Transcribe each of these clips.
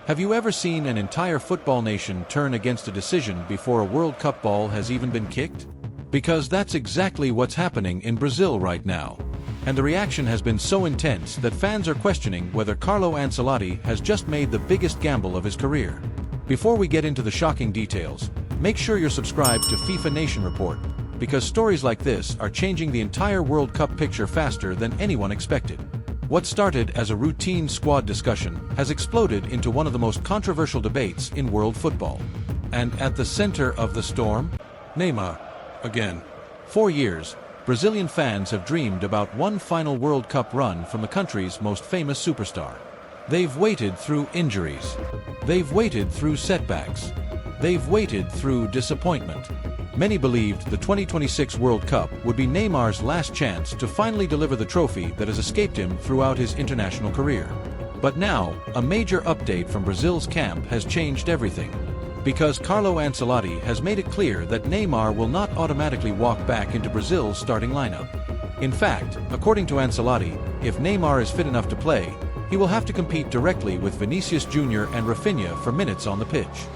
Have you ever seen an entire football nation turn against a decision before a World Cup ball has even been kicked? Because that's exactly what's happening in Brazil right now. And the reaction has been so intense that fans are questioning whether Carlo Ancelotti has just made the biggest gamble of his career. Before we get into the shocking details, make sure you're subscribed to FIFA Nation Report, because stories like this are changing the entire World Cup picture faster than anyone expected. What started as a routine squad discussion has exploded into one of the most controversial debates in world football. And at the center of the storm, Neymar. Again. 4 years, Brazilian fans have dreamed about one final World Cup run from the country's most famous superstar. They've waited through injuries. They've waited through setbacks. They've waited through disappointment. Many believed the 2026 World Cup would be Neymar's last chance to finally deliver the trophy that has escaped him throughout his international career. But now, a major update from Brazil's camp has changed everything. Because Carlo Ancelotti has made it clear that Neymar will not automatically walk back into Brazil's starting lineup. In fact, according to Ancelotti, if Neymar is fit enough to play, he will have to compete directly with Vinicius Jr. and Rafinha for minutes on the pitch.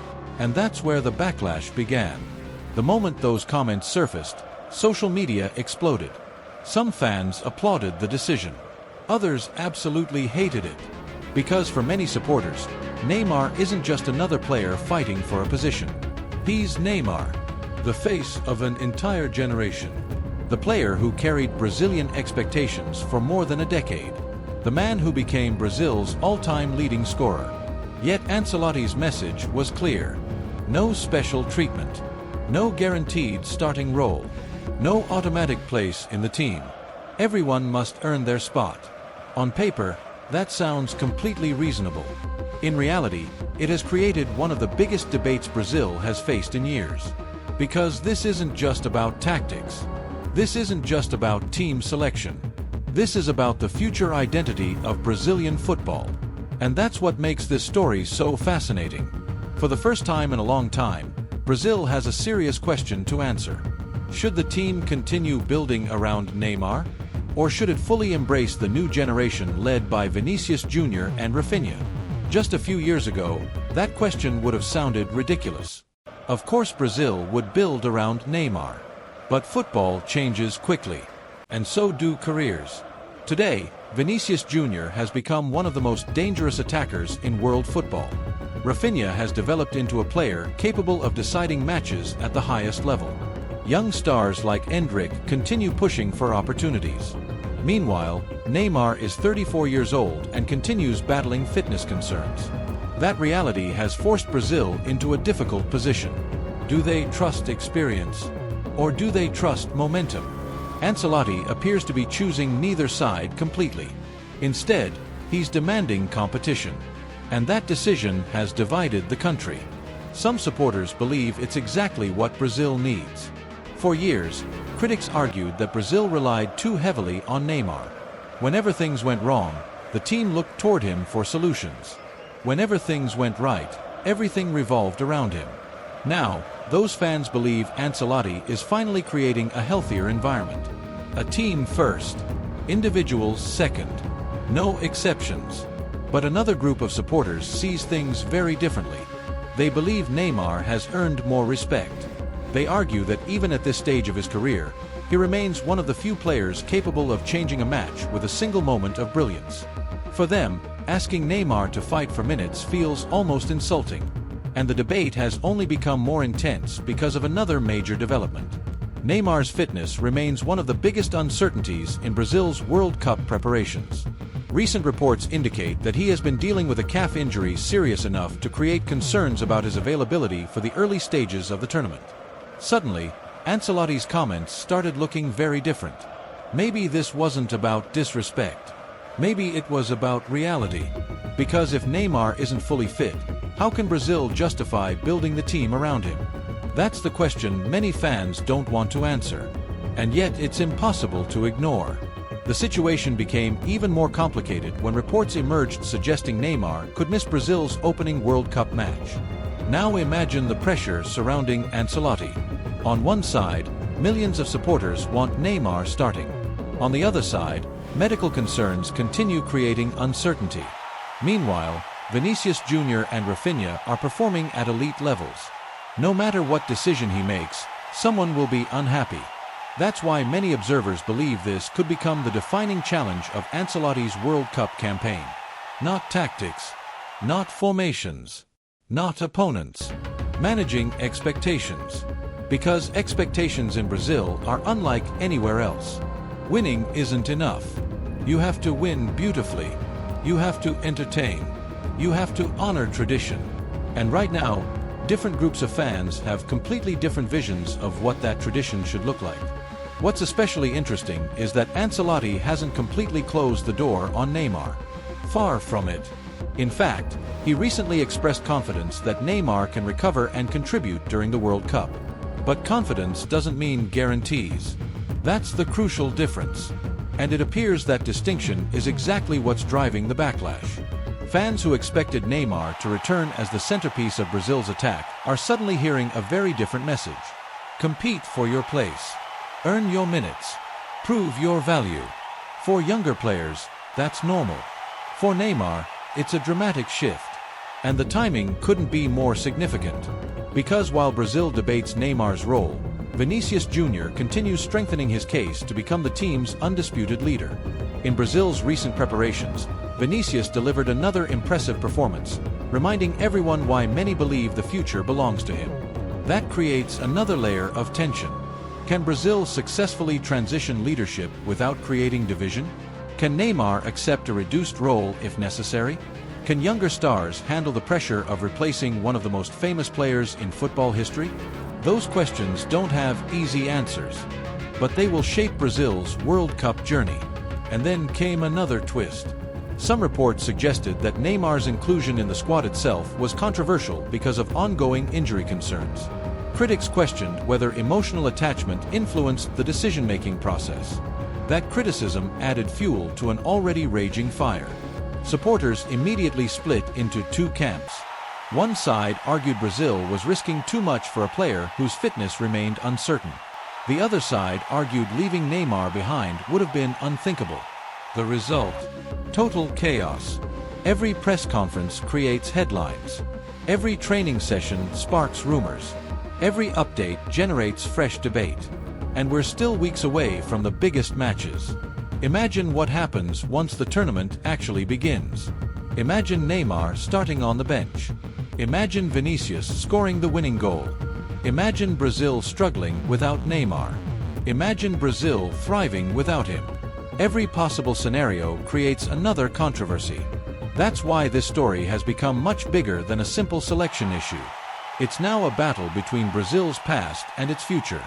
And that's where the backlash began. The moment those comments surfaced, social media exploded. Some fans applauded the decision. Others absolutely hated it. Because for many supporters, Neymar isn't just another player fighting for a position. He's Neymar, the face of an entire generation. The player who carried Brazilian expectations for more than a decade. The man who became Brazil's all-time leading scorer. Yet Ancelotti's message was clear. No special treatment. No guaranteed starting role. No automatic place in the team. Everyone must earn their spot. On paper, that sounds completely reasonable. In reality, it has created one of the biggest debates Brazil has faced in years. Because this isn't just about tactics. This isn't just about team selection. This is about the future identity of Brazilian football. And that's what makes this story so fascinating. For the first time in a long time, Brazil has a serious question to answer. Should the team continue building around Neymar? Or should it fully embrace the new generation led by Vinicius Jr. and Rafinha? Just a few years ago, that question would have sounded ridiculous. Of course Brazil would build around Neymar. But football changes quickly. And so do careers. Today, Vinicius Jr. has become one of the most dangerous attackers in world football. Rafinha has developed into a player capable of deciding matches at the highest level. Young stars like Endrick continue pushing for opportunities. Meanwhile, Neymar is 34 years old and continues battling fitness concerns. That reality has forced Brazil into a difficult position. Do they trust experience? Or do they trust momentum? Ancelotti appears to be choosing neither side completely. Instead, he's demanding competition. And that decision has divided the country. Some supporters believe it's exactly what Brazil needs. For years, critics argued that Brazil relied too heavily on Neymar. Whenever things went wrong, the team looked toward him for solutions. Whenever things went right, everything revolved around him. Now, those fans believe Ancelotti is finally creating a healthier environment. A team first, individuals second. No exceptions. But another group of supporters sees things very differently. They believe Neymar has earned more respect. They argue that even at this stage of his career, he remains one of the few players capable of changing a match with a single moment of brilliance. For them, asking Neymar to fight for minutes feels almost insulting. And the debate has only become more intense because of another major development. Neymar's fitness remains one of the biggest uncertainties in Brazil's World Cup preparations. Recent reports indicate that he has been dealing with a calf injury serious enough to create concerns about his availability for the early stages of the tournament. Suddenly, Ancelotti's comments started looking very different. Maybe this wasn't about disrespect. Maybe it was about reality. Because if Neymar isn't fully fit, how can Brazil justify building the team around him? That's the question many fans don't want to answer. And yet it's impossible to ignore. The situation became even more complicated when reports emerged suggesting Neymar could miss Brazil's opening World Cup match. Now imagine the pressure surrounding Ancelotti. On one side, millions of supporters want Neymar starting. On the other side, medical concerns continue creating uncertainty. Meanwhile, Vinicius Jr. and Rafinha are performing at elite levels. No matter what decision he makes, someone will be unhappy. That's why many observers believe this could become the defining challenge of Ancelotti's World Cup campaign. Not tactics, not formations, not opponents. Managing expectations. Because expectations in Brazil are unlike anywhere else. Winning isn't enough. You have to win beautifully. You have to entertain. You have to honor tradition. And right now, different groups of fans have completely different visions of what that tradition should look like. What's especially interesting is that Ancelotti hasn't completely closed the door on Neymar. Far from it. In fact, he recently expressed confidence that Neymar can recover and contribute during the World Cup. But confidence doesn't mean guarantees. That's the crucial difference. And it appears that distinction is exactly what's driving the backlash. Fans who expected Neymar to return as the centerpiece of Brazil's attack are suddenly hearing a very different message. Compete for your place. Earn your minutes. Prove your value. For younger players, that's normal. For Neymar, it's a dramatic shift. And the timing couldn't be more significant. Because while Brazil debates Neymar's role, Vinicius Jr. continues strengthening his case to become the team's undisputed leader. In Brazil's recent preparations, Vinicius delivered another impressive performance, reminding everyone why many believe the future belongs to him. That creates another layer of tension. Can Brazil successfully transition leadership without creating division? Can Neymar accept a reduced role if necessary? Can younger stars handle the pressure of replacing one of the most famous players in football history? Those questions don't have easy answers. But they will shape Brazil's World Cup journey. And then came another twist. Some reports suggested that Neymar's inclusion in the squad itself was controversial because of ongoing injury concerns. Critics questioned whether emotional attachment influenced the decision-making process. That criticism added fuel to an already raging fire. Supporters immediately split into two camps. One side argued Brazil was risking too much for a player whose fitness remained uncertain. The other side argued leaving Neymar behind would have been unthinkable. The result? Total chaos. Every press conference creates headlines. Every training session sparks rumors. Every update generates fresh debate. And we're still weeks away from the biggest matches. Imagine what happens once the tournament actually begins. Imagine Neymar starting on the bench. Imagine Vinicius scoring the winning goal. Imagine Brazil struggling without Neymar. Imagine Brazil thriving without him. Every possible scenario creates another controversy. That's why this story has become much bigger than a simple selection issue. It's now a battle between Brazil's past and its future.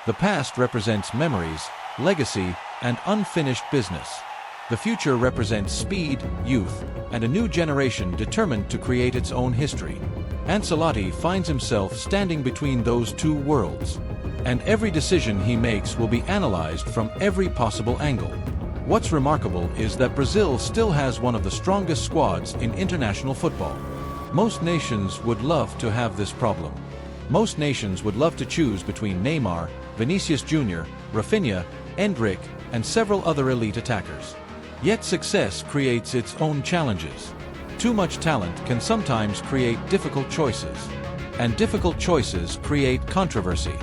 The past represents memories, legacy, and unfinished business. The future represents speed, youth, and a new generation determined to create its own history. Ancelotti finds himself standing between those two worlds. And every decision he makes will be analyzed from every possible angle. What's remarkable is that Brazil still has one of the strongest squads in international football. Most nations would love to have this problem. Most nations would love to choose between Neymar, Vinicius Jr., Rafinha, Endrick, and several other elite attackers. Yet success creates its own challenges. Too much talent can sometimes create difficult choices. And difficult choices create controversy.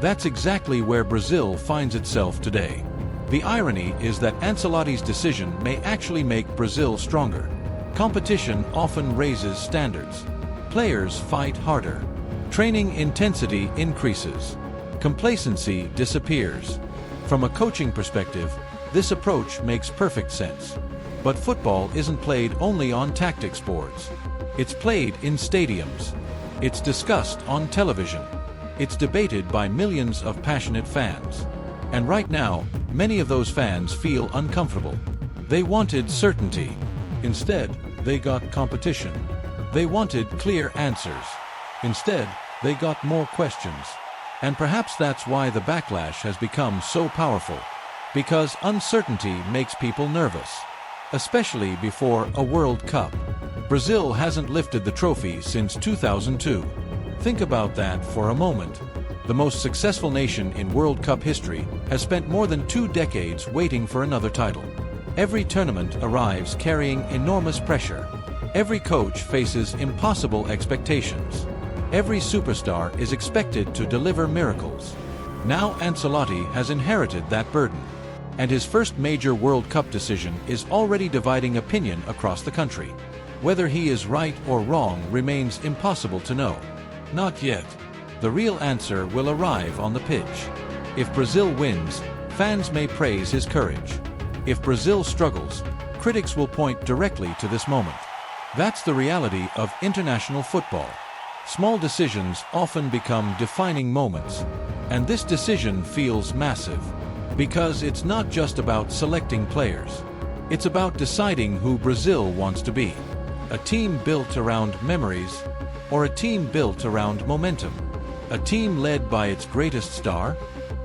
That's exactly where Brazil finds itself today. The irony is that Ancelotti's decision may actually make Brazil stronger. Competition often raises standards. Players fight harder. Training intensity increases. Complacency disappears. From a coaching perspective, this approach makes perfect sense. But football isn't played only on tactics boards. It's played in stadiums. It's discussed on television. It's debated by millions of passionate fans. And right now, many of those fans feel uncomfortable. They wanted certainty. Instead, they got competition. They wanted clear answers. Instead, they got more questions. And perhaps that's why the backlash has become so powerful. Because uncertainty makes people nervous. Especially before a World Cup. Brazil hasn't lifted the trophy since 2002. Think about that for a moment. The most successful nation in World Cup history has spent more than 2 decades waiting for another title. Every tournament arrives carrying enormous pressure. Every coach faces impossible expectations. Every superstar is expected to deliver miracles. Now Ancelotti has inherited that burden, and his first major World Cup decision is already dividing opinion across the country. Whether he is right or wrong remains impossible to know. Not yet. The real answer will arrive on the pitch. If Brazil wins, fans may praise his courage. If Brazil struggles, critics will point directly to this moment. That's the reality of international football. Small decisions often become defining moments, and this decision feels massive, because it's not just about selecting players. It's about deciding who Brazil wants to be. A team built around memories, or a team built around momentum? A team led by its greatest star,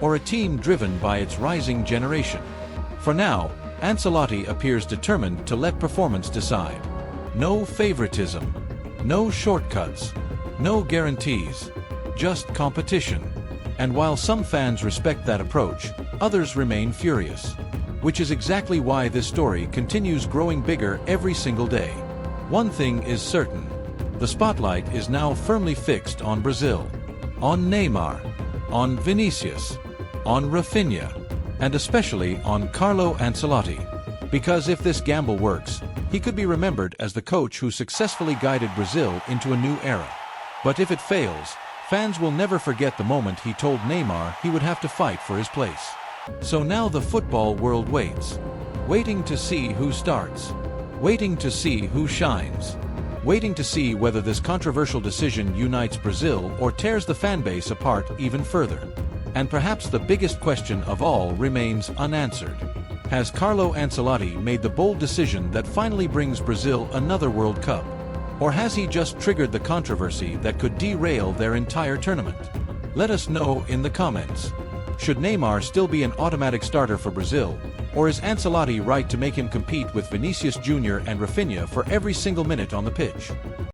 or a team driven by its rising generation? For now, Ancelotti appears determined to let performance decide. No favoritism, no shortcuts, no guarantees, just competition. And while some fans respect that approach, others remain furious. Which is exactly why this story continues growing bigger every single day. One thing is certain. The spotlight is now firmly fixed on Brazil. On Neymar, on Vinicius, on Rafinha, and especially on Carlo Ancelotti. Because if this gamble works, he could be remembered as the coach who successfully guided Brazil into a new era. But if it fails, fans will never forget the moment he told Neymar he would have to fight for his place. So now the football world waits. Waiting to see who starts. Waiting to see who shines. Waiting to see whether this controversial decision unites Brazil or tears the fanbase apart even further. And perhaps the biggest question of all remains unanswered. Has Carlo Ancelotti made the bold decision that finally brings Brazil another World Cup? Or has he just triggered the controversy that could derail their entire tournament? Let us know in the comments. Should Neymar still be an automatic starter for Brazil, or is Ancelotti right to make him compete with Vinicius Jr. and Rafinha for every single minute on the pitch?